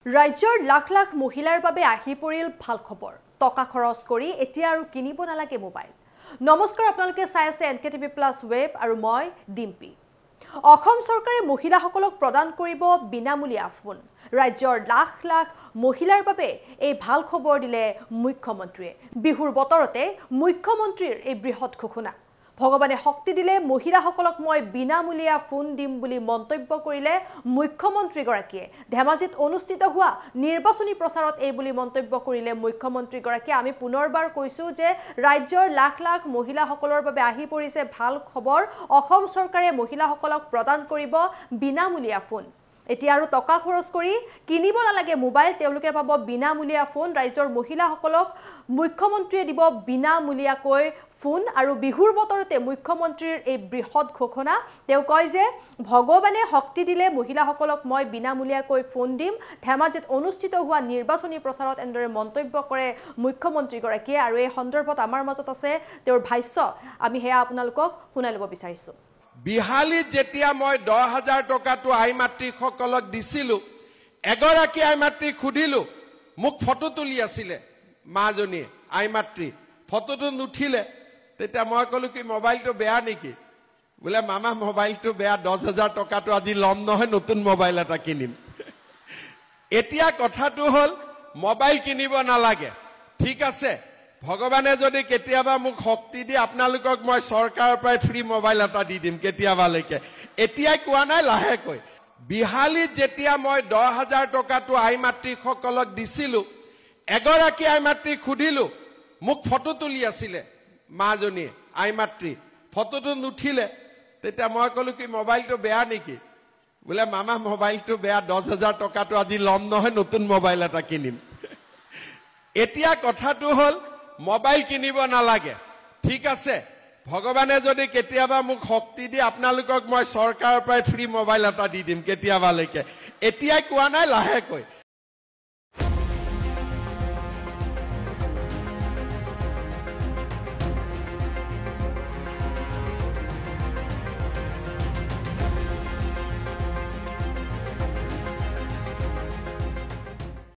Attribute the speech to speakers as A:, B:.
A: ৰাজ্যৰ লাখ লাখ মহিলাৰ বাবে আহি পৰিল ভাল খবৰ টকা খৰচ কৰি এতিয়া আৰু কিনিব নালাগে মোবাইল নমস্কাৰ আপোনালোকে চাই আছে এনকেটিভি প্লাস ৱেব আৰু মই ডিম্পি অসম চৰকাৰে মহিলাসকলক প্ৰদান কৰিব বিনামূলীয়া ফোন ৰাজ্যৰ লাখ লাখ মহিলাৰ বাবে এই ভাল খবৰ দিলে মুখ্যমন্ত্ৰীয়ে বিহুৰ বতৰতে মুখ্যমন্ত্ৰীৰ এই বৃহৎ ঘোষণা ভগৱানে শক্তি দিলে মহিলাসকলক মই বিনামূলীয়া ফোন দিম বুলি মন্তব্য কৰিলে মুখ্যমন্ত্ৰী গৰাকীয়ে ধেমাজিত অনুষ্ঠিত হোৱা নিৰ্বাচনী প্ৰচাৰত এই বুলি মন্তব্য কৰিলে মুখ্যমন্ত্ৰী গৰাকীয়ে আমি পুনৰবাৰ কৈছো যে ৰাজ্যৰ লাখ লাখ মহিলাসকলৰ বাবে আহি পৰিছে ভাল খবৰ অসম চৰকাৰে মহিলাসকলক প্ৰদান কৰিব বিনামূলীয়া ফোন এতিয়া আৰু টকা খৰচ কৰি কিনিব নালাগে মোবাইল তেওঁলোকে পাব বিনামূলীয়া ফোন ৰাজ্যৰ মহিলাসকলক মুখ্যমন্ত্ৰীয়ে দিব বিনামূলীয়াকৈ ফোন আৰু বিহুৰ বতৰতে মুখ্যমন্ত্ৰীৰ এই বৃহৎ ঘোষণা তেওঁ কয় যে ভগৱানে শক্তি দিলে মহিলাসকলক মই বিনামূলীয়াকৈ ফোন দিম ধেমাজিত অনুষ্ঠিত হোৱা নিৰ্বাচনী প্ৰচাৰত এনেদৰে মন্তব্য কৰে মুখ্যমন্ত্ৰী গৰাকীয়ে আৰু এই সন্দৰ্ভত আমাৰ মাজত আছে তেওঁৰ ভাষ্য আমি হেয়া আপোনালোকক শুনাই ল'ব বিচাৰিছো
B: বিহালীত যেতিয়া মই 10,000 টকাটো আইমাতৃসকলক দিছিলো এগৰাকী আইমাতৃ খুদিলো মোক ফটো তুলি আছিলে মাজনী আইমাতৃ ফটোটো নুঠিলে তেতিয়া মই কলো কি মোবাইলটো বেয়া নেকি বলে মামা মোবাইলটো বেয়া 10,000 টকাটো আজি লম নহয় নতুন মোবাইল এটা কিনিম এতিয়া কথাটো হল মোবাইল কিনিব নালাগে ঠিক আছে ভগৱানে যদি কেতিয়াবা মোক শক্তি দি আপোনালোকক মই চৰকাৰৰ পৰা ফ্ৰী মোবাইল এটা দি দিম কেতিয়াবালৈকে এতিয়াই কোৱা নাই লাহেকৈ বিহালীত যেতিয়া মই 10,000 টকাটো আইমাতৃসকলক দিছিলো এগৰাকী আইমাতৃ খুদিলো মোক ফটো তুলি আছিলে মাজনী আইমাতৃ ফটোটো নুঠিলে তেতিয়া মই কলো কি মোবাইলটো বেয়া নেকি বলে মামা মোবাইলটো বেয়া 10,000 টকাটো আজি লম নহয় নতুন মোবাইল এটা কিনিম এতিয়া কথাটো হল মোবাইল কিনিব নালাগে ঠিক আছে ভগৱানে যদি কেতিয়াবা মোক শক্তি দি আপোনালোকক মই চৰকাৰৰ পৰা ফ্ৰী মোবাইল এটা দি দিম কেতিয়াবালৈকে এতিয়াই কোৱা নাই লাহেকৈ